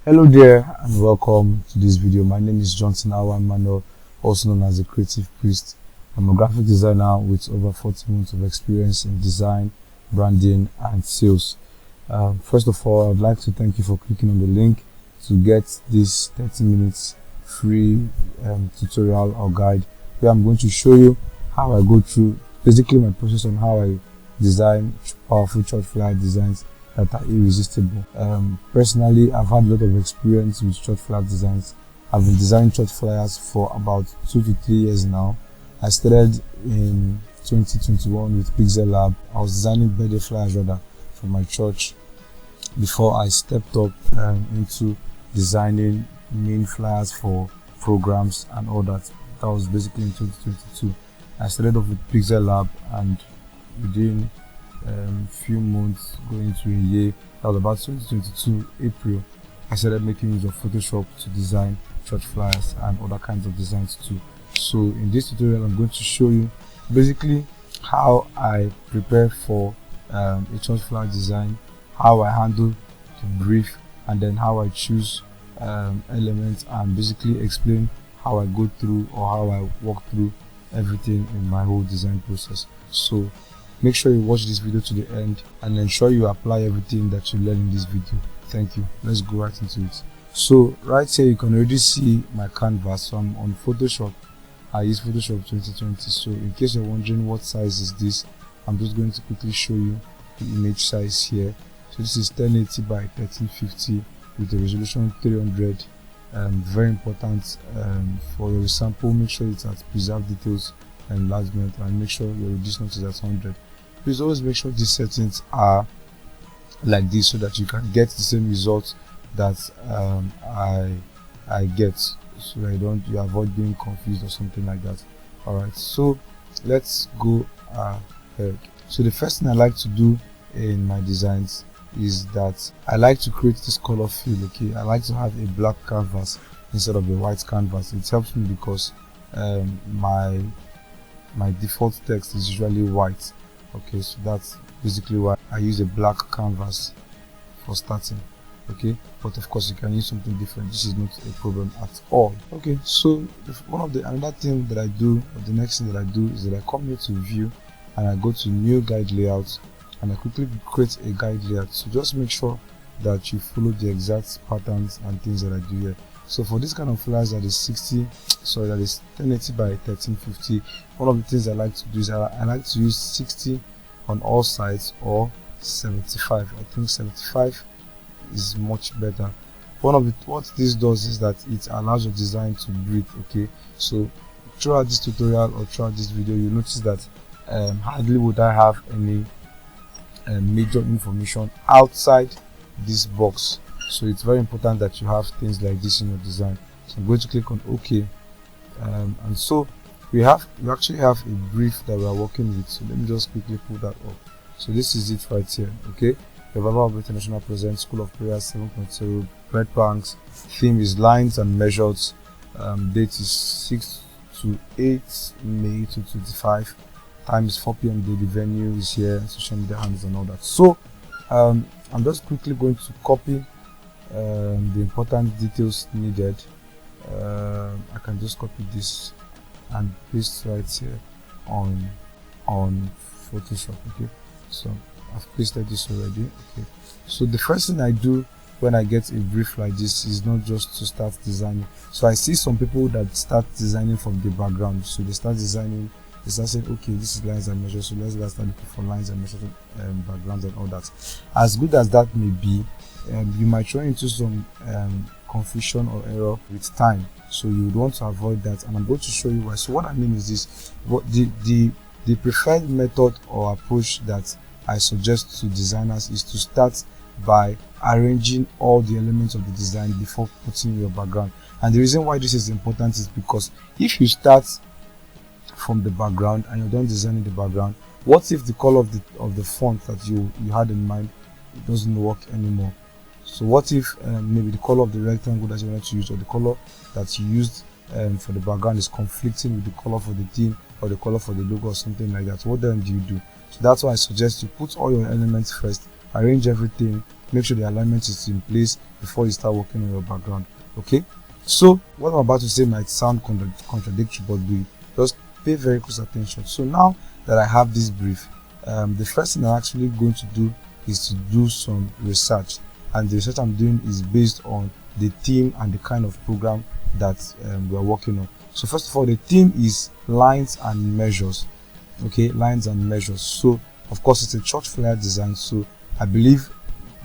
Hello there and welcome to this video. My name is Johnson-Awah, also known as the Creative Priest. I'm a graphic designer with over 40 months of experience in design, branding and sales. First of all, I'd like to thank you for clicking on the link to get this 30 minutes free tutorial or guide where I'm going to show you how I go through basically my process on how I design powerful church flyer designs that are irresistible. Personally, I've had a lot of experience with church flyer designs. I've been designing church flyers for about 2 to 3 years now. I started in 2021 with Pixel Lab. I was designing birthday flyers rather for my church before I stepped up into designing main flyers for programs and all that. That was basically in 2022. I started off with Pixel Lab, and within few months going to a year, that was about 2022 April, I started making use of Photoshop to design church flyers and other kinds of designs too. So in this tutorial I'm going to show you basically how I prepare for a church flyer design, how I handle the brief, and then how I choose elements, and basically explain how I go through or how I walk through everything in my whole design process. So make sure you watch this video to the end and ensure you apply everything that you learn in this video. Thank you. Let's go right into it. So right here you can already see my canvas. So I'm on Photoshop. I use Photoshop 2020. So in case you're wondering what size is this, I'm just going to quickly show you the image size here. So this is 1080 by 1350 with a resolution 300. Very important for your sample. Make sure it's at preserved details enlargement, and make sure your reduce note is at 100. Please always make sure these settings are like this so that you can get the same results that I get, so that you avoid being confused or something like that. Alright, so let's go ahead. So the first thing I like to do in my designs is that I like to create this color field. Okay, I like to have a black canvas instead of a white canvas. It helps me because my default text is usually white. Okay, so that's basically why I use a black canvas for starting. Okay, but of course you can use something different. This is not a problem at all. Okay, so another thing that I do, or the next thing that I do, is that I come here to view and I go to new guide layout and I quickly create a guide layout. So just make sure that you follow the exact patterns and things that I do here. So for this kind of flyers that is 1080 by 1350, one of the things I like to do is I like to use 60 on all sides or 75. I think 75 is much better. What this does is that it allows your design to breathe. Okay, so throughout this tutorial or throughout this video, you notice that hardly would I have any major information outside this box. So it's very important that you have things like this in your design. So I'm going to click on OK, and so we actually have a brief that we are working with. So let me just quickly pull that up. So this is it right here. Okay, Revival of International Present, School of Prayer 7.0, Bread Banks. Theme is lines and measures. Date is 6 to 8 May 2025. Time is 4 p.m. The venue is here, social media handles and all that. So I'm just quickly going to copy the important details needed. I can just copy this and paste right here on Photoshop. Okay, so I've pasted this already. Okay, so the first thing I do when I get a brief like this is not just to start designing. So I see some people that start designing from the background. So they start designing, they start saying, okay, this is lines and measures, so let's start looking for lines and measures, backgrounds and all that. As good as that may be, you might run into some confusion or error with time, so you would want to avoid that, and I'm going to show you why. So what I mean is this: what the preferred method or approach that I suggest to designers is to start by arranging all the elements of the design before putting your background. And the reason why this is important is because if you start from the background and you're done designing the background, what if the color of the font that you had in mind, it doesn't work anymore? So what if maybe the color of the rectangle that you wanted to use, or the color that you used for the background, is conflicting with the color for the theme or the color for the logo or something like that? What then do you do? So that's why I suggest you put all your elements first, arrange everything, make sure the alignment is in place before you start working on your background. Okay, so what I'm about to say might sound contradictory, but we just pay very close attention. So now that I have this brief, the first thing I'm actually going to do is to do some research, and the research I'm doing is based on the theme and the kind of program that we are working on. So first of all, the theme is lines and measures. Okay, lines and measures. So of course it's a church flyer design, so I believe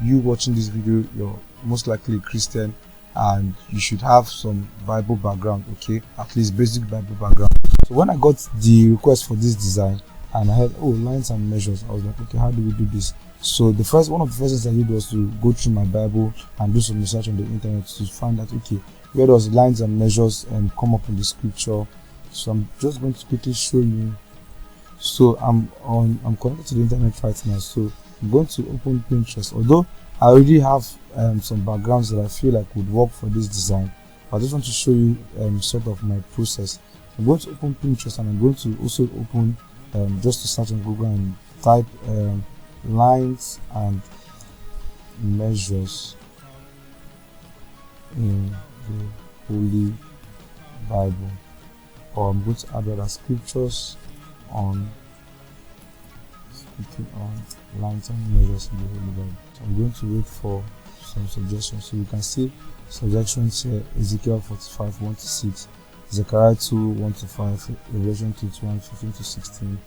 you watching this video, you're most likely a Christian and you should have some Bible background, okay, at least basic Bible background. So when I got the request for this design and I heard, oh, lines and measures, I was like, okay, how do we do this? So one of the first things I did was to go through my Bible and do some research on the internet to find out, okay, where does lines and measures come up in the scripture. So I'm just going to quickly show you. So I'm connected to the internet right now, so I'm going to open Pinterest. Although I already have some backgrounds that I feel like would work for this design, I just want to show you sort of my process. I'm going to open Pinterest, and I'm going to also open just to search on Google and type lines and measures in the Holy Bible, or I'm going to add other scriptures on lines and measures in the Holy Bible. So I'm going to wait for some suggestions. So you can see suggestions here: Ezekiel 45 1-6, Zechariah 2 1-5, Revelation 2 15-16.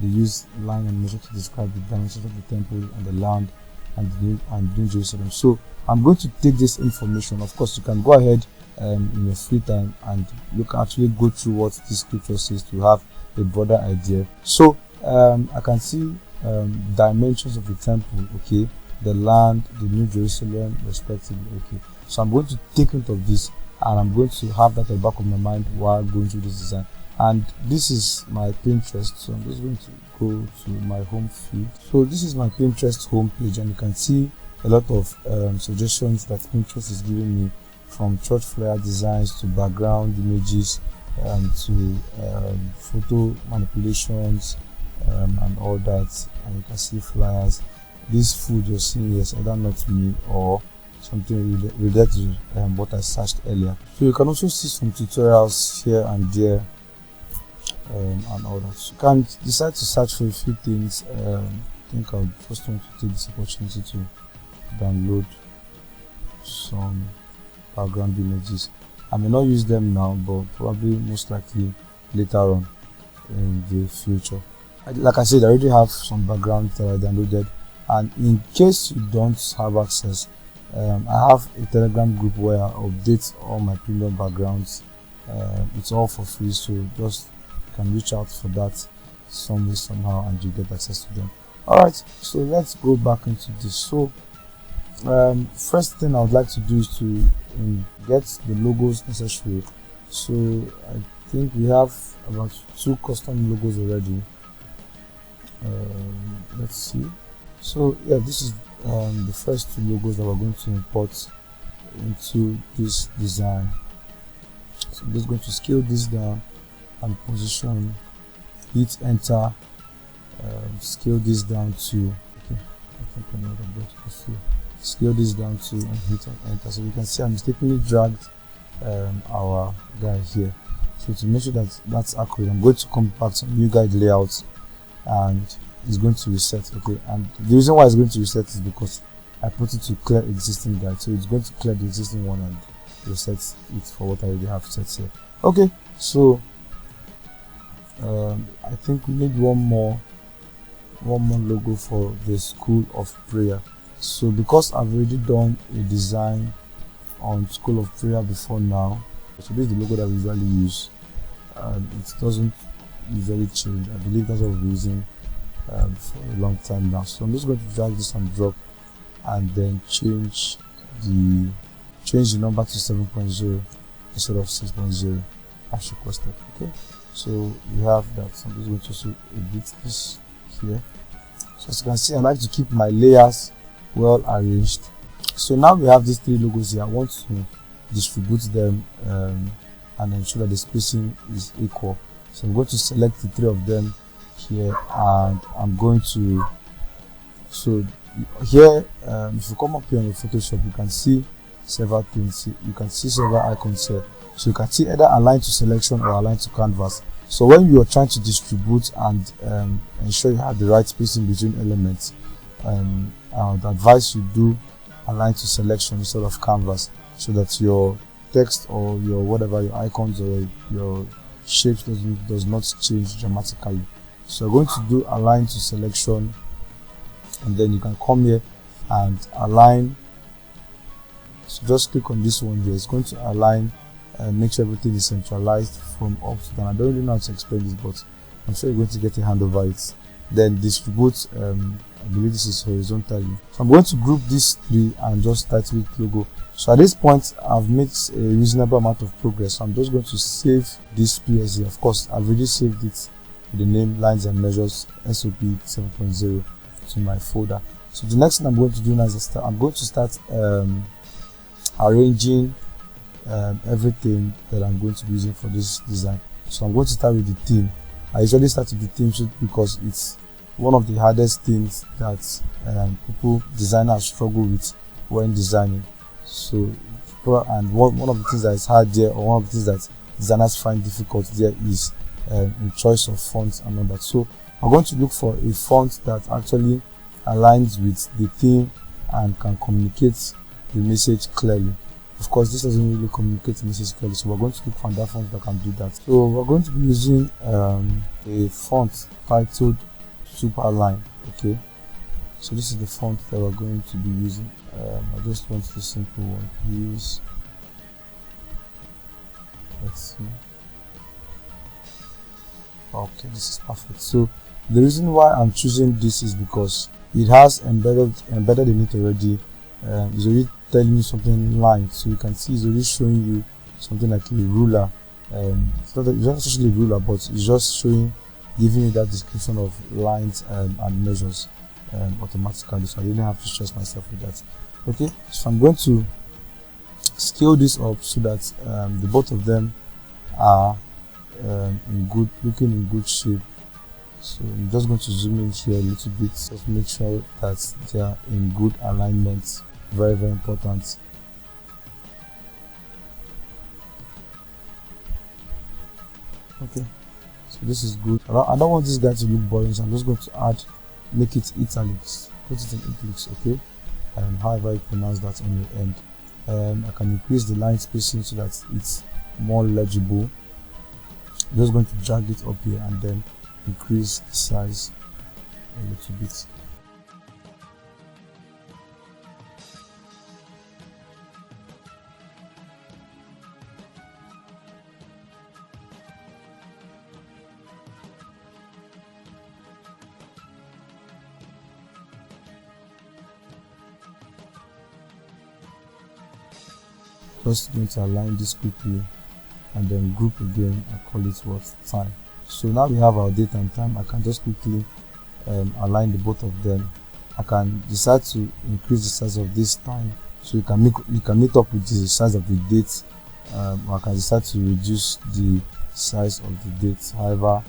They use line and measure to describe the dimensions of the temple and the land and New Jerusalem. So I'm going to take this information. Of course, you can go ahead in your free time and you can actually go through what this scripture says to have a broader idea. So I can see dimensions of the temple, okay, the land, the New Jerusalem, respectively. Okay, so I'm going to take note of this, and I'm going to have that at the back of my mind while going through this design. And this is my Pinterest, so I'm just going to go to my home feed. So this is my Pinterest home page, and you can see a lot of suggestions that Pinterest is giving me, from church flyer designs to background images to photo manipulations and all that. And you can see flyers. This food you're seeing is either not me or something related to what I searched earlier. So you can also see some tutorials here and there and all that. So you can decide to search for a few things. I think I'll just want to take this opportunity to download some background images. I may not use them now, but probably most likely later on in the future. Like I said, I already have some backgrounds that I downloaded, and in case you don't have access, I have a Telegram group where I update all my premium backgrounds. It's all for free, so just you can reach out for that some way, somehow, and you get access to them. Alright, so let's go back into this. So first thing I would like to do is to get the logos necessary. So I think we have about 2 custom logos already. Let's see. So yeah, this is the first 2 logos that we're going to import into this design. So I'm just going to scale this down and position, hit enter, scale this down to, okay, I think I know that, but scale this down to and hit enter. So you can see I mistakenly dragged our guy here. So to make sure that that's accurate, I'm going to compact some new guide layouts, and it's going to reset. Okay, and the reason why it's going to reset is because I put it to clear existing guide, so it's going to clear the existing one and reset it for what I already have set here. Okay, so I think we need one more logo for the School of Prayer. So because I've already done a design on School of Prayer before now, so this is the logo that we usually use, and it doesn't usually change. I believe that's what we're using for a long time now. So I'm just going to drag this and drop, and then change the number to 7.0 instead of 6.0 as requested. Okay, so we have that. So I'm just going to also edit this here. So as you can see, I like to keep my layers well arranged. So now we have these 3 logos here. I want to distribute them and ensure that the spacing is equal. So I'm going to select the 3 of them here, and I'm going to, so here, if you come up here in Photoshop, you can see several things. You can see several icons here. So you can see either align to selection or align to canvas. So when you are trying to distribute and ensure you have the right spacing between elements, I would advise you do align to selection instead of canvas, so that your text or your whatever, your icons or your shapes does not change dramatically. So you're going to do align to selection, and then you can come here and align. So just click on this one here. It's going to align and make sure everything is centralized from up to down. I don't really know how to explain this, but I'm sure you're going to get a hand over it. Then distribute, I believe this is horizontally. So I'm going to group these three and just start with logo. So at this point, I've made a reasonable amount of progress. So I'm just going to save this PSD. Of course, I've already saved it with the name Lines and Measures SOP 7.0 to my folder. So the next thing I'm going to do now is I'm going to start arranging everything that I'm going to be using for this design. So I'm going to start with the theme. I usually start with the theme because it's one of the hardest things that designers struggle with when designing. So, and one of the things that is hard there, or one of the things that designers find difficult there, is in choice of fonts and all that. So I'm going to look for a font that actually aligns with the theme and can communicate the message clearly. Of course, this doesn't really communicate the message clearly, so we're going to look for that font that can do that. So we're going to be using a font titled Superline. Okay, so this is the font that we're going to be using. I just want the simple one, please. Let's see. Okay, this is perfect. So the reason why I'm choosing this is because it has embedded in it already. It's already telling you something line, so you can see it's already showing you something like a ruler. It's not actually a ruler, but it's just giving you that description of lines and measures automatically, so I didn't have to stress myself with that. Okay, so I'm going to scale this up so that the both of them are looking in good shape. So I'm just going to zoom in here a little bit, just make sure that they are in good alignment. Very, very important. Okay, so this is good. I don't want this guy to look boring, so I'm just going to make it italics, put it in italics. Okay, however you pronounce that on your end. I can increase the line spacing so that it's more legible. I'm just going to drag it up here and then increase the size a little bit. Just going to align this quickly and then group again and call it what time. So now we have our date and time. I can just quickly align the both of them. I can decide to increase the size of this time, so you can meet up with the size of the date, or I can decide to reduce the size of the date, however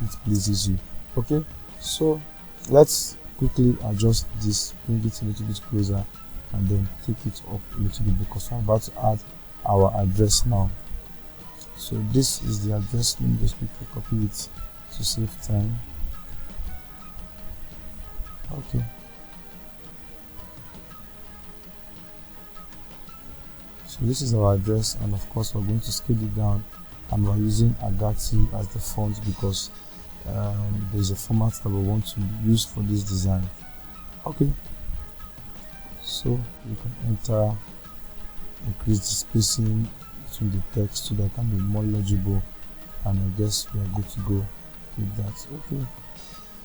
it pleases you. Okay, so let's quickly adjust this, bring it a little bit closer, and then take it up a little bit, because I'm about to add our address now. So this is the address. Let me just quickly copy it to save time. Okay, so this is our address, and of course we're going to scale it down, and we're using Agati as the font because there's a format that we want to use for this design. Okay, so you can enter, increase the spacing between the text so that it can be more legible, and I guess we are good to go with that. Okay,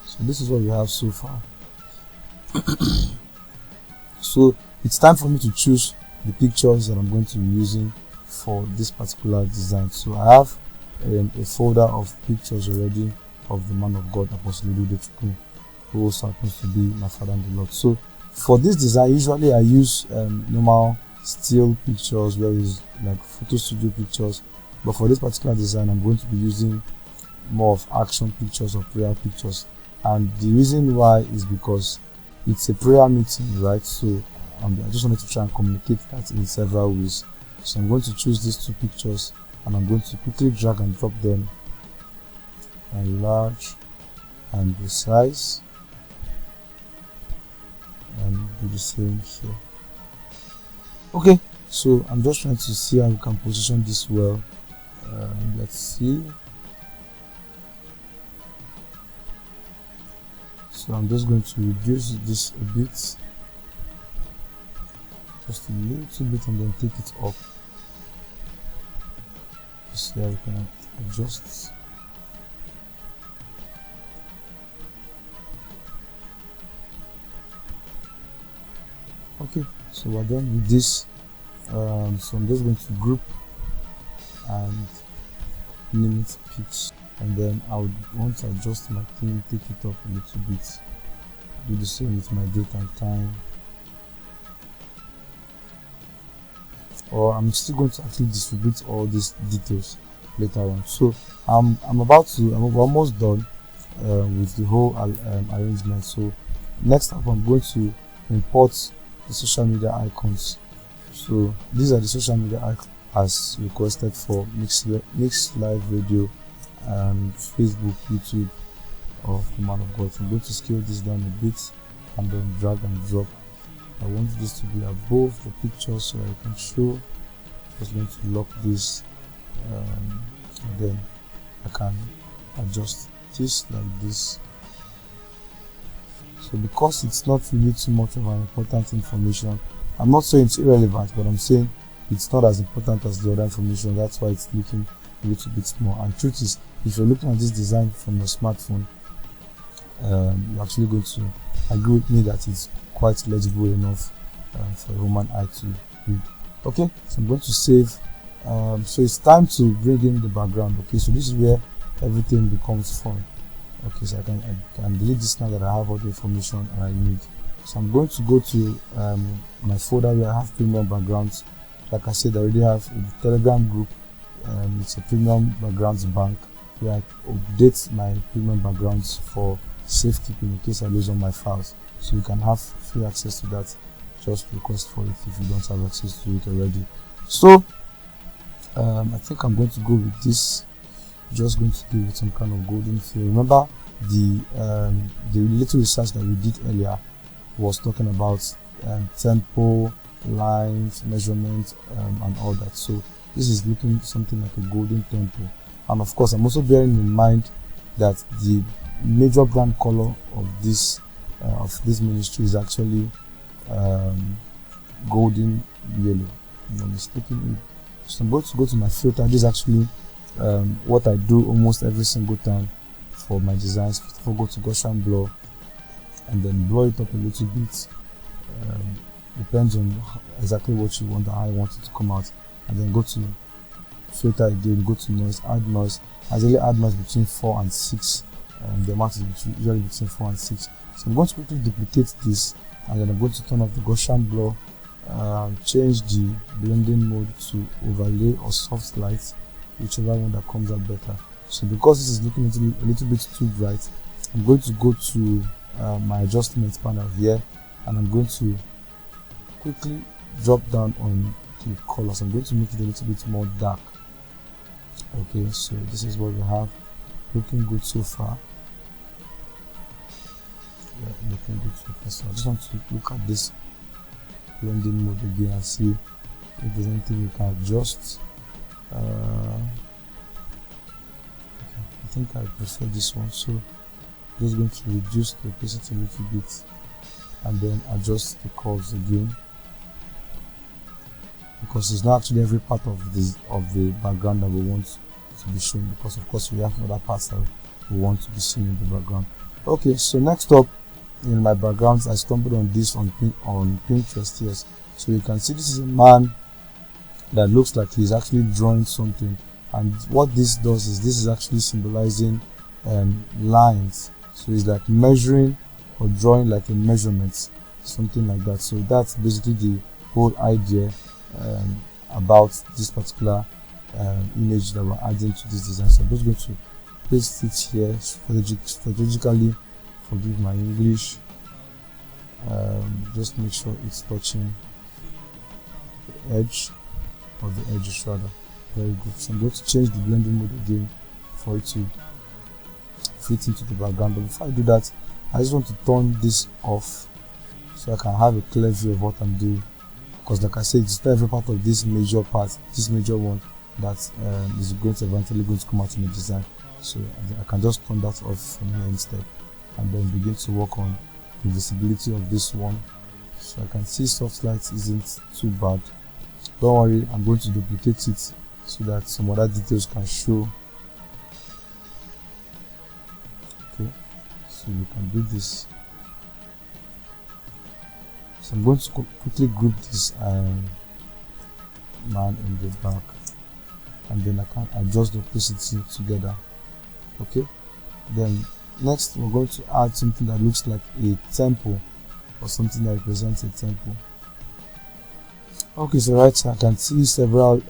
so this is what we have so far. So it's time for me to choose the pictures that I'm going to be using for this particular design. So I have a folder of pictures already of the man of God, Apostle Ludwig, who also happens to be my father in the Lord. So for this design, usually I use normal still pictures, where is like photo studio pictures, but for this particular design I'm going to be using more of action pictures or prayer pictures. And the reason why is because it's a prayer meeting, right? So I just wanted to try and communicate that in several ways. So I'm going to choose these two pictures and I'm going to quickly drag and drop them, enlarge and resize, and do the same here. Okay, so I'm just trying to see how we can position this well. Let's see. So I'm just going to reduce this a bit, just a little bit, and then take it up. See how we can adjust. Okay, so we're done with this. So I'm just going to group and name it pitch, and then I would want to adjust my theme, take it up a little bit. Do the same with my date and time. Or I'm still going to actually distribute all these details later on. So I'm almost done with the whole arrangement. So next up, I'm going to import the social media icons. So these are the social media icons as requested for Mixed Live Radio and Facebook, YouTube of the Man of God. So I'm going to scale this down a bit and then drag and drop. I want this to be above the picture so I can show. Just going to lock this, and then I can adjust this like this. So because it's not really too much of an important information, I'm not saying it's irrelevant, but I'm saying it's not as important as the other information. That's why it's looking a little bit small. And truth is, if you're looking at this design from your smartphone, you're actually going to agree with me that it's quite legible enough for a human eye to read. Okay, so I'm going to save. So it's time to bring in the background. Okay, so this is where everything becomes fun. Okay, so I can delete this now that I have all the information I need. So I'm going to go to my folder where I have premium backgrounds. Like I said, I already have a Telegram group. It's a premium backgrounds bank where I update my premium backgrounds for safekeeping in case I lose all my files. So you can have free access to that. Just request for it if you don't have access to it already. So I think I'm going to go with this. Just going to give it some kind of golden feel. Remember the little research that we did earlier was talking about tempo, lines, measurement, and all that. So this is looking something like a golden tempo. And of course, I'm also bearing in mind that the major brand color of this ministry is actually golden yellow. I'm not mistaken. So I'm going to go to my filter. This is actually what I do almost every single time for my designs. First of all, go to Gaussian blur and then blow it up a little bit. Depends on exactly what you want, how you want it to come out, and then go to filter again, go to noise, add noise. I usually add noise between 4 and 6. The amount is usually between 4 and 6. So I'm going to quickly duplicate this, and then I'm going to turn off the Gaussian blur, change the blending mode to overlay or soft light, whichever one that comes out better. So because this is looking a little bit too bright, I'm going to go to my adjustment panel here, and I'm going to quickly drop down on the colors. I'm going to make it a little bit more dark. Okay, so this is what we have. Looking good so far. Yeah, looking good so far. So I just want to look at this blending mode again and see if there's anything we can adjust. Okay, I think I prefer this one, so I'm just going to reduce the opacity a little bit and then adjust the curves again, because it's not actually every part of the background that we want to be shown, because of course we have other parts that we want to be seen in the background. Okay, so next up in my backgrounds, I stumbled on this on Pinterest. Yes, so you can see this is a man that looks like he's actually drawing something, and what this does is this is actually symbolizing lines. So it's like measuring or drawing like a measurement, something like that. So that's basically the whole idea about this particular image that we're adding to this design. So I'm just going to paste it here strategically. Forgive my English. just make sure it's touching the edge, or the edges rather. Very good. So I'm going to change the blending mode again for it to fit into the background, but before I do that, I just want to turn this off so I can have a clear view of what I'm doing, because like I said, it's not every part of this major part, this major one, that is going to eventually come out in the design. So I can just turn that off from here instead, and then begin to work on the visibility of this one. So I can see soft light isn't too bad. Don't worry, I'm going to duplicate it so that some other details can show. Okay, so we can do this. So I'm going to quickly group this man in the back, and then I can adjust the opacity together. Okay, then next we're going to add something that looks like a temple, or something that represents a temple. Okay, so right here I can see several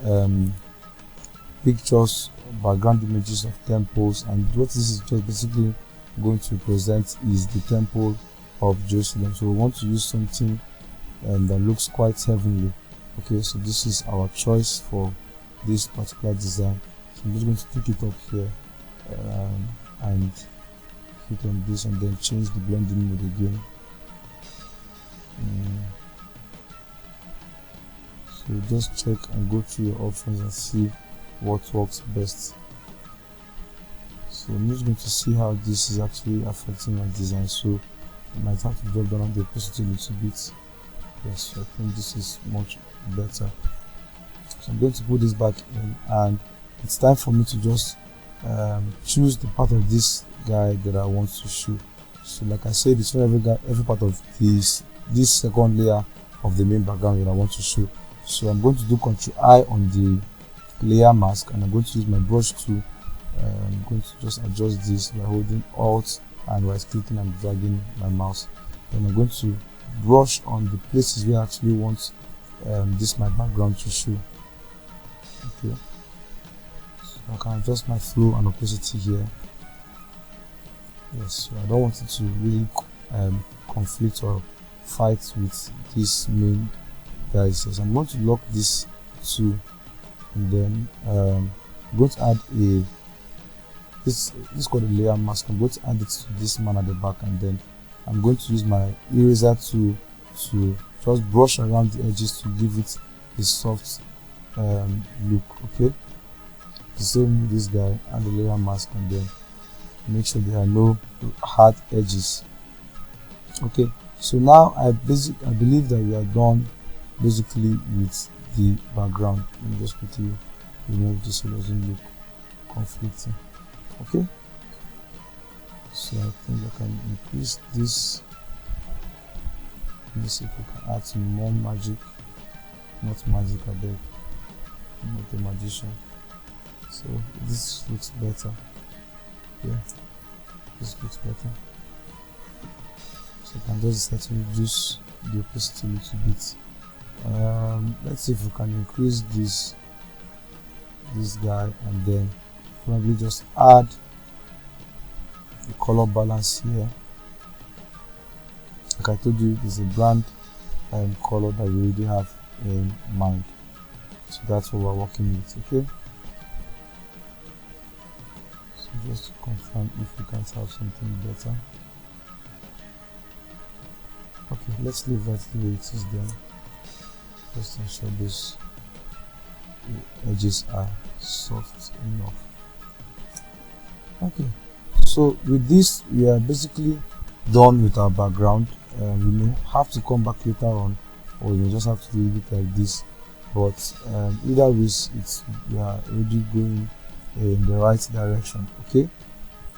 pictures, background images of temples, and what this is just basically going to represent is the temple of Jerusalem. So we want to use something that looks quite heavenly. Okay, so this is our choice for this particular design. So I'm just going to pick it up here and hit on this, and then change the blending mode again. So just check and go through your options and see what works best. So I'm just going to see how this is actually affecting my design. So I might have to drop down the opacity a little bit. Yes, I think this is much better. So I'm going to put this back in, and it's time for me to just choose the part of this guy that I want to show. So like I said, it's not every part of this second layer of the main background that I want to show. So I'm going to do Ctrl I on the layer mask, and I'm going to use my brush tool. I'm going to just adjust this by holding Alt and right clicking and dragging my mouse. Then I'm going to brush on the places where I actually want this my background to show. Okay, so I can adjust my flow and opacity here. Yes, so I don't want it to really conflict or fight with this main guys. So I'm going to lock this too, and then I'm going to add this is called a layer mask. I'm going to add it to this man at the back, and then I'm going to use my eraser tool to just brush around the edges to give it a soft look. Okay, the same with this guy, and the layer mask, and then make sure there are no hard edges. Okay, so now I believe that we are done basically with the background. Let me just quickly remove this so it doesn't look conflicting. Okay, so I think I can increase this. Let me see if we can add some more magic. Not magic, I beg. I'm not a magician. So this looks better. Yeah, this looks better. So I can just decide to reduce the opacity a little bit. Let's see if we can increase this guy, and then probably just add the color balance here. Like I told you, there's a brand color that we already have in mind, so that's what we're working with. Okay, so just to confirm if we can have something better. Okay, let's leave that the way it is then. Just ensure those edges are soft enough. Okay, so with this we are basically done with our background. We may have to come back later on, or we may just have to leave it like this, but either way we are already going in the right direction. Okay,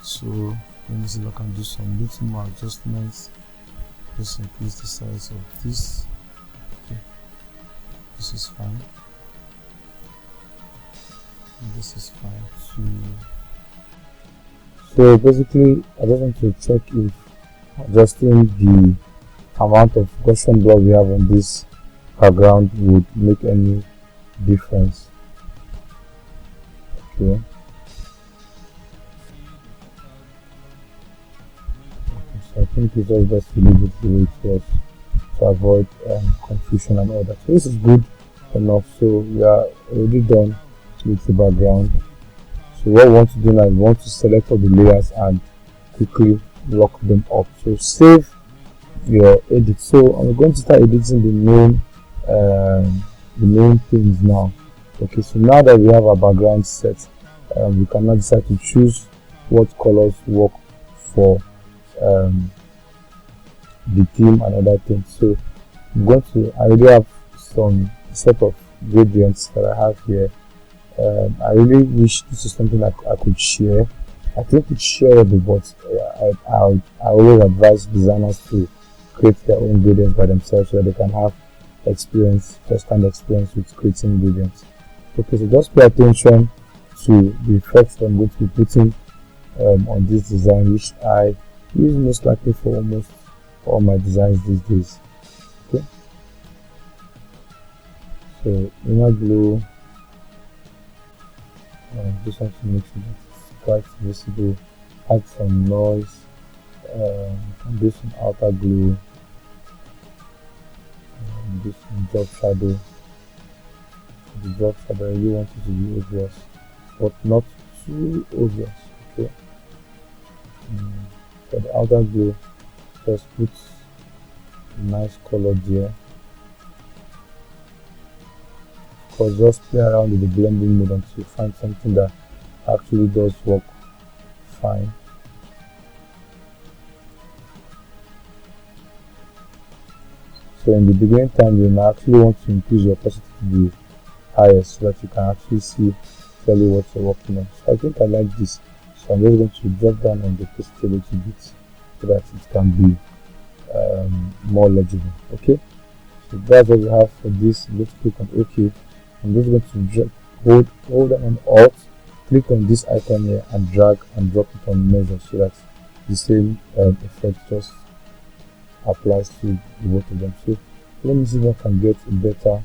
so let me see if I can do some little more adjustments. Just increase the size of this. Okay, this is fine. This is fine too. So basically I just want to check if adjusting the amount of Gaussian blur we have on this background would make any difference. Okay. So I think it's just best to leave it the way it was. to avoid confusion and all that. So this is good enough. So we are already done with the background. So what we want to do now is we want to select all the layers and quickly lock them up. So save your edit. So I'm going to start editing the main things now. Okay, so now that we have our background set, we can now decide to choose what colors work for the theme and other things. So I already have some set of gradients that I have here. I really wish this is something that I could share. I think it's shareable, but I always advise designers to create their own gradients by themselves so that they can have first-hand experience with creating gradients. Okay, so just pay attention to the effects that I'm going to be putting on this design, which I use most likely for almost all my designs these days. Okay, so inner glow, just have to make sure that it's quite visible. Add some noise, and do some outer glow, do some drop shadow. The drop shadow, I really want it to be obvious, but not too obvious. Okay, for the outer glow, just put a nice color there. Of course, just play around with the blending mode until you find something that actually does work fine. So in the beginning time, you may actually want to increase your opacity to the highest so that you can actually see clearly what you're working on. So I think I like this, so I'm just going to drop down on the opacity a little bit so that it can be more legible. Okay, so that's what we have for this. Let's click on OK. I'm just going to hold down on Alt, click on this icon here and drag and drop it on measure so that the same effect just applies to both of them. So let me see if I can get a better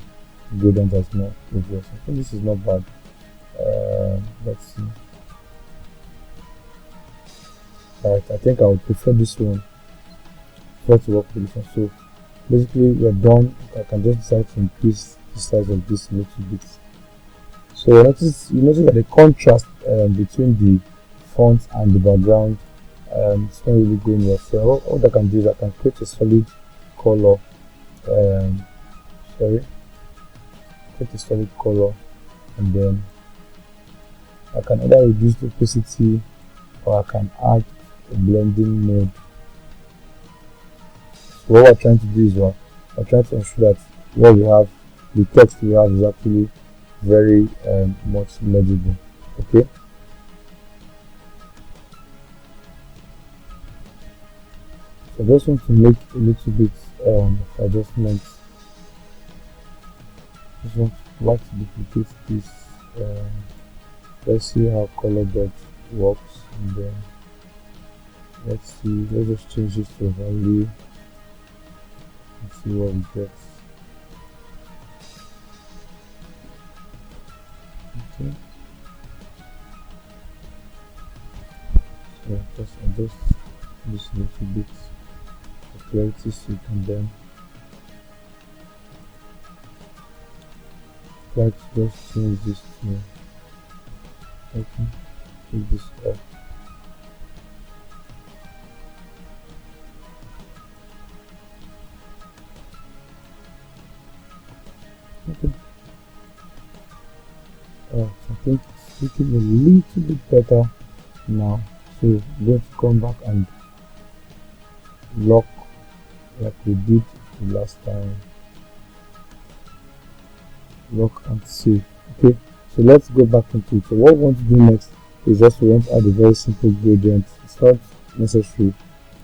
gradient that's more obvious. I think this is not bad. Let's see. Alright, I think I would prefer this one. Try to work with this one. So basically we're done. I can just decide to increase the size of this a little bit. So you notice that the contrast between the font and the background it's not really going well. So what I can do is I can create a solid color. Create a solid color, and then I can either reduce the opacity or I can add a blending mode. So what we're trying to do is we're trying to ensure that what we have, the text we have, is actually very much legible. Okay. So I just want to make a little bit of adjustments. Just want to duplicate this. Let's see how color dot works, and then let's just change this to value and see what we get. Okay, so just adjust this a little bit for clarity, so you can then let's just change this to okay, take this off. Okay. I think it's looking a little bit better now. So let's come back and lock like we did the last time. Lock and save. Okay, so let's go back into it. So what we want to do next is just we want to add a very simple gradient. It's not necessary,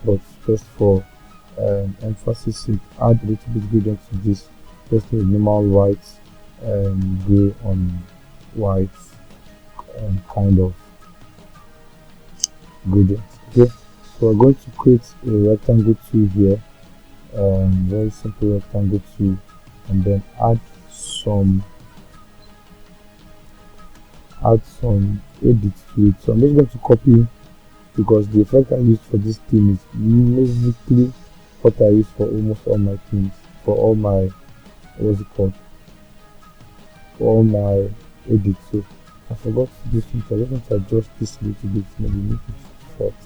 but just for emphasis sake, add a little bit gradient to this. Just a normal white gray on white kind of gradient. Okay, so we're going to create a rectangle tool here, very simple rectangle tool, and then add some edit to it. So I'm just going to copy, because the effect I used for this theme is basically what I use for almost all my themes. for all my, what's it called, for all my edits. So I forgot to do something. I just want to adjust this a little bit, maybe make it 40.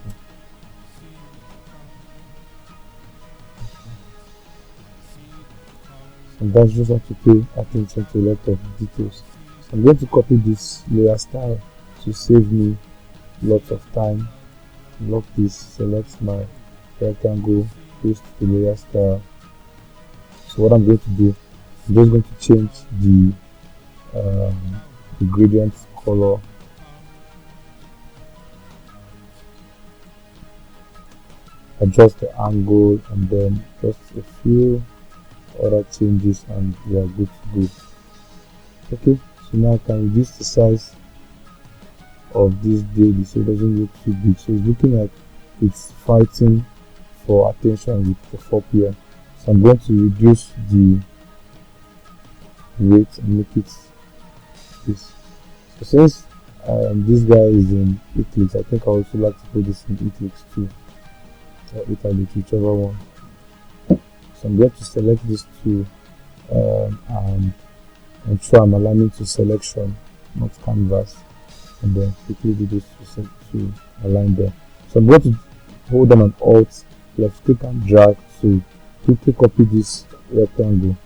And that's just have to pay attention to a lot of details. So I'm going to copy this layer style to save me lots of time. Lock this, select my rectangle, paste the layer style. So what I'm going to do, I'm just going to change the gradient color. Adjust the angle, and then just a few other changes, and we are good to go. Okay, so now I can reduce the size of this daily so it doesn't look too big. So it's looking like it's fighting for attention with the 4 p.m. So I'm going to reduce the weight and make it this. So since this guy is in italics, I think I also like to put this in italics too, or italics, whichever one. So I'm going to select these two and ensure I'm aligning to selection, not canvas, and then quickly do this to align them. So I'm going to hold down on Alt, left click and drag to quickly copy this rectangle,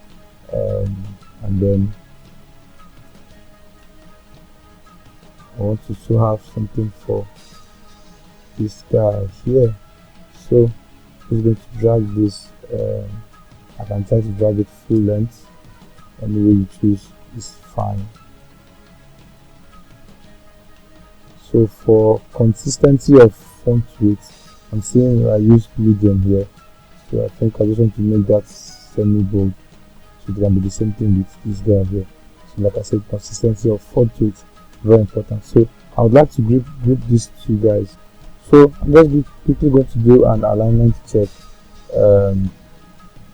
and then I want to also have something for this guy here. So I'm going to drag this. I can try to drag it full length. Any way you choose is fine. So for consistency of font weight, I'm seeing I use medium here. So I think I just want to make that semi-bold, so it can be the same thing with this guy here. So like I said, consistency of font weight, very important. So I would like to group these two guys. So I'm just quickly going to do an alignment check.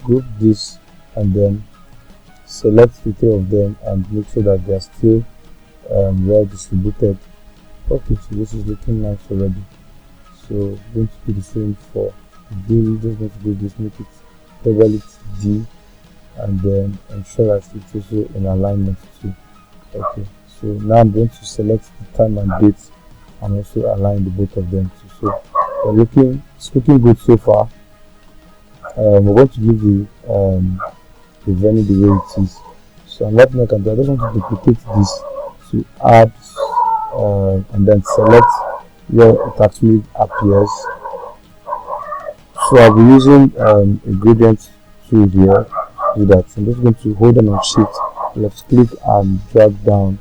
Group this and then select the three of them and make sure that they are still well distributed. Okay, so this is looking nice already. So going to do the same for D. Just going to do this, make it label it D, and then ensure that it's also in alignment too. Okay, so now I'm going to select the time and date and also align the both of them too. So it's looking good so far. We're going to give the venue the way it is. So I'm not going to do, I just want to duplicate this to add and then select where it actually appears. So I'll be using a gradient tool here to do that. I'm just going to hold on shift, left click and drag down,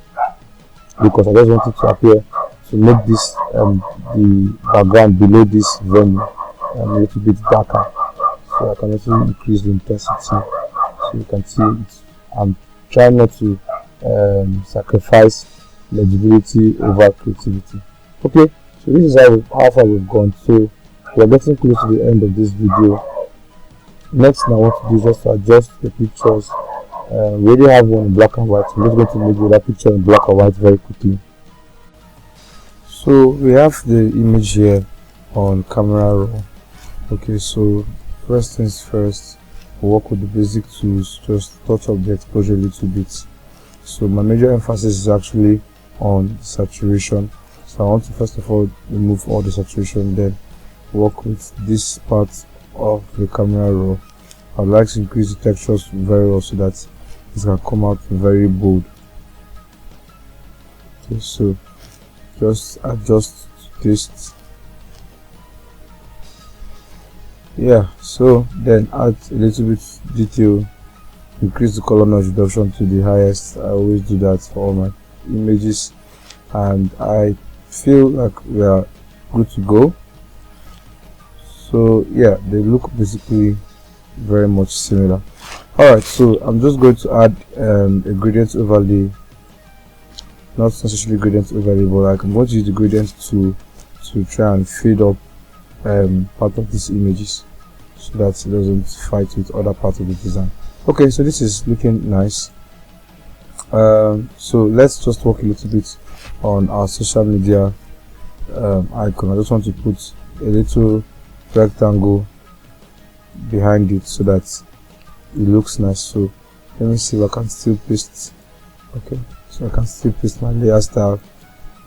because I just want it to appear to make this the background below this venue a little bit darker. So I can also increase the intensity, so you can see I'm trying not to sacrifice legibility over creativity. Okay, so this is how far we've gone. So we're getting close to the end of this video. Next thing I want to do is just to adjust the pictures. We already have one in black and white. I'm just going to make the other picture in black and white very quickly. So we have the image here on camera raw. Okay, so first things first, we'll work with the basic tools, just touch up the exposure a little bit. So my major emphasis is actually on saturation. So I want to first of all remove all the saturation, then work with this part of the camera raw. I'd like to increase the textures very well so that it can come out very bold. Okay, so just adjust to this. Yeah, so then add a little bit detail, increase the color notch reduction to the highest. I always do that for all my images, and I feel like we are good to go. So yeah, they look basically very much similar. Alright, so I'm just going to add a gradient overlay, not necessarily gradient overlay, but like I'm going to use the gradient to try and fade up part of these images so that it doesn't fight with other parts of the design. Okay, so this is looking nice. So let's just work a little bit on our social media icon. I just want to put a little rectangle behind it so that it looks nice. So let me see if I can still paste. Okay, so I can still paste my layer style.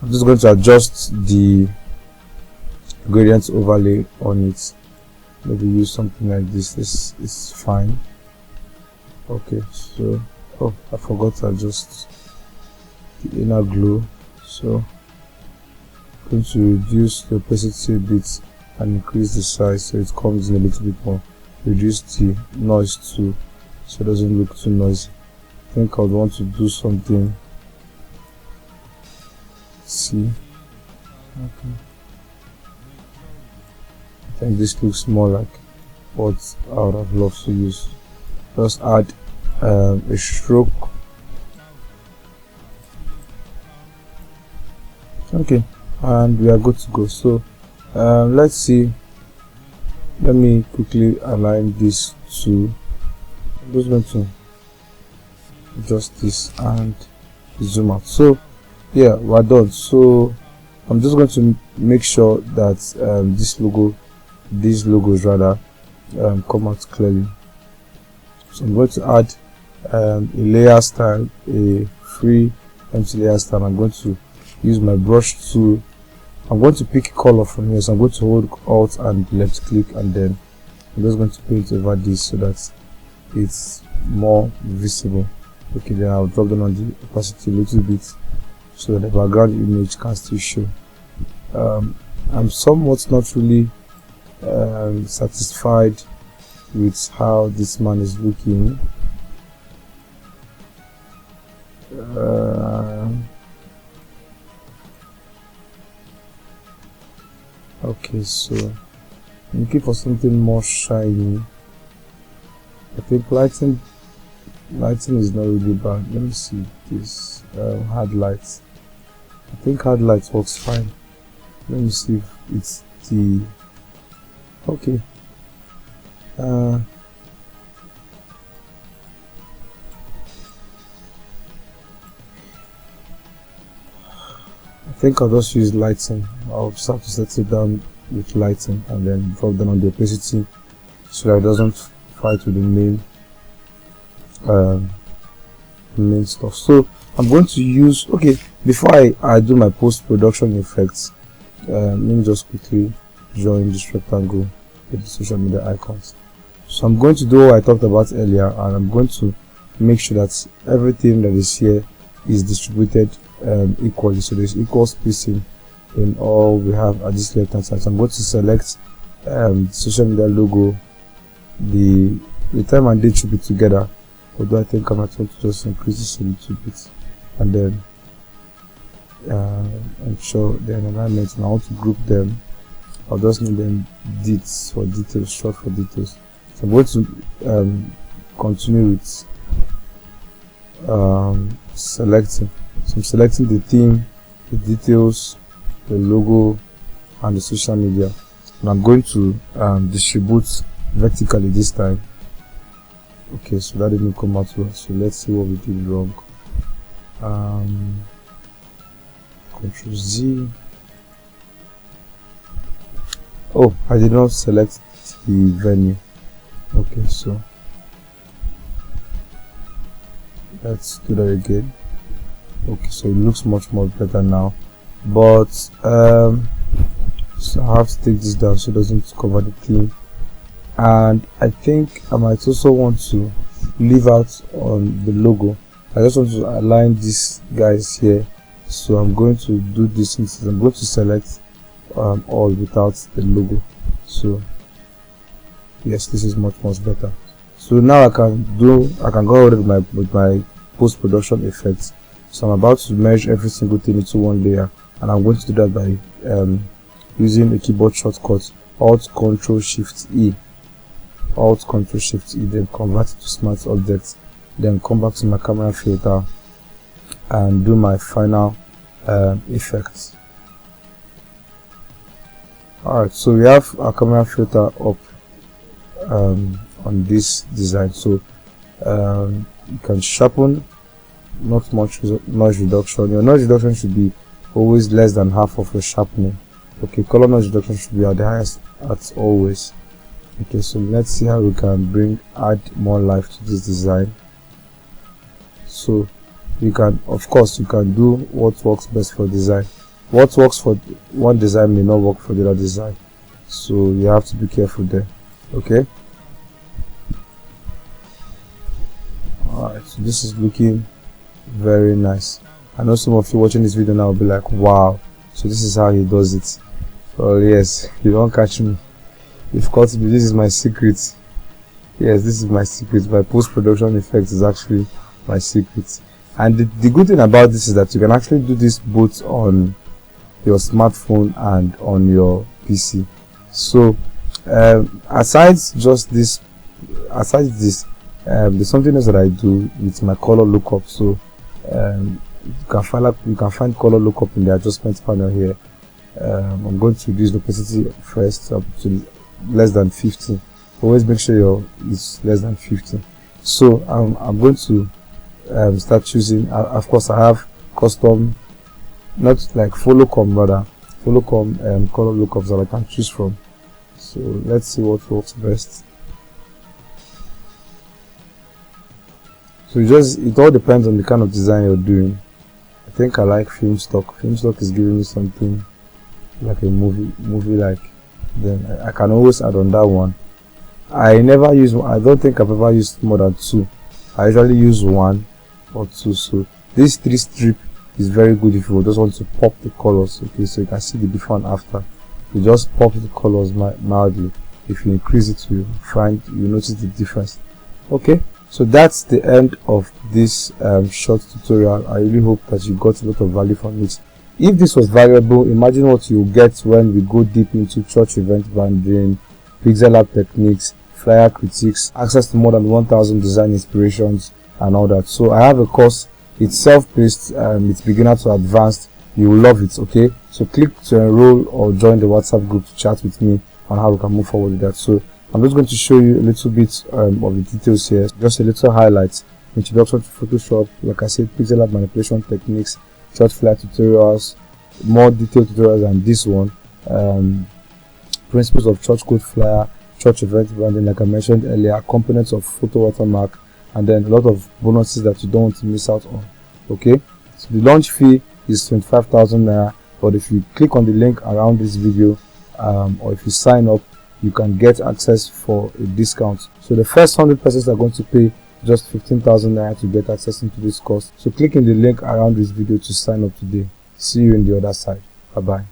I'm just going to adjust the gradient overlay on it. Maybe use something like this. This is fine. Okay, so I forgot to adjust the inner glow, so I'm going to reduce the opacity a bit and increase the size so it comes in a little bit more. Reduce the noise too, so it doesn't look too noisy. I think I would want to do something. See, okay. I think this looks more like what I would have loved to use. Just add a stroke. Okay, and we are good to go. So let's see. Let me quickly align this to. I'm just going to adjust this and zoom out. So yeah, we're done. So I'm just going to make sure that these logos rather come out clearly. So I'm going to add a layer style, a free empty layer style. I'm going to use my brush tool. I'm going to pick a color from here, so I'm going to hold Alt and left click, and then I'm just going to paint over this so that it's more visible. Okay, then I'll drop down on the opacity a little bit so that the background image can still show. I'm somewhat not really satisfied with how this man is looking. Okay, so I'm looking for something more shiny. I think lighting is not really bad. Let me see this hard lights. I think hard lights works fine. Let me see if it's the okay. I think I'll just use lighting. I'll just have to set it down with lighting and then drop down on the opacity so that it doesn't fight with the main stuff. So I'm going to use, okay, before I do my post-production effects, let me just quickly join this rectangle with the social media icons. So I'm going to do what I talked about earlier, and I'm going to make sure that everything that is here is distributed equally, so there's equal spacing in all we have at this left hand side. So I'm going to select social media logo. The time and date should be together, although I think I might want to just increase this a little bit, and then ensure they're in alignment. And I want to group them. I'll just need them dits for details, short for details. So I'm going to continue with selecting. So I'm selecting the theme, the details, the logo, and the social media. And I'm going to distribute vertically this time. Okay, so that didn't come out well. So let's see what we did wrong. Ctrl Z. Oh, I did not select the venue. Okay, so let's do that again. Okay, so it looks much more better now, but so I have to take this down so it doesn't cover the theme. And I think I might also want to leave out on the logo. I just want to align these guys here, so I'm going to do this instead. I'm going to select all without the logo. So yes, this is much better. So now I can go ahead with my post-production effects. So I'm about to merge every single thing into one layer, and I'm going to do that by using a keyboard shortcut, Alt Ctrl Shift E. Alt Ctrl Shift E, then convert it to smart objects, then come back to my camera filter and do my final effects. Alright, so we have our camera filter up on this design. So you can sharpen, not much noise reduction. Your noise reduction should be always less than half of your sharpening. Okay, color noise reduction should be at the highest at always. Okay, so let's see how we can add more life to this design. So you can, of course, you can do what works best for design. What works for one design may not work for the other design, so you have to be careful there. Okay, alright, so this is looking very nice. I know some of you watching this video now will be like, wow, so this is how he does it. Well, yes, you don't catch me. You've caught me. This is my secret. Yes, this is my secret. My post-production effect is actually my secret. And the good thing about this is that you can actually do this both on your smartphone and on your PC. So aside this, there's something else that I do with my color lookup. So you can find color lookup in the adjustment panel here. I'm going to reduce the opacity first up to less than 50. Always make sure it's less than 50. So I'm going to start choosing. Of course, I have custom, not like follow com color lookups that I can choose from. So let's see what works best. So it all depends on the kind of design you're doing. I think I like film stock. Film stock is giving me something like a movie like. Then I can always add on that one. I don't think I've ever used more than 2. I usually use 1 or 2. So this 3 strip is very good if you just want to pop the colors. Okay, so you can see the before and after. You just pop the colors mildly. If you increase it, you notice the difference. Okay, so that's the end of this short tutorial. I really hope that you got a lot of value from it. If this was valuable, imagine what you get when we go deep into church event branding, pixel art techniques, flyer critiques, access to more than 1000 design inspirations and all that. So I have a course. It's self-paced, it's beginner to advanced. You will love it. Okay, so click to enroll or join the WhatsApp group to chat with me on how we can move forward with that. So I'm just going to show you a little bit of the details here, just a little highlights. Introduction to Photoshop, like I said, pixel art manipulation techniques, short flyer tutorials, more detailed tutorials than this one, principles of church code flyer, church event branding, like I mentioned earlier, components of photo watermark, and then a lot of bonuses that you don't want to miss out on. Okay, so the launch fee is 25,000 naira, but if you click on the link around this video, or if you sign up, you can get access for a discount. So the first 100 persons are going to pay just 15,000 naira to get access into this course. So click in the link around this video to sign up today. See you in the other side. Bye bye.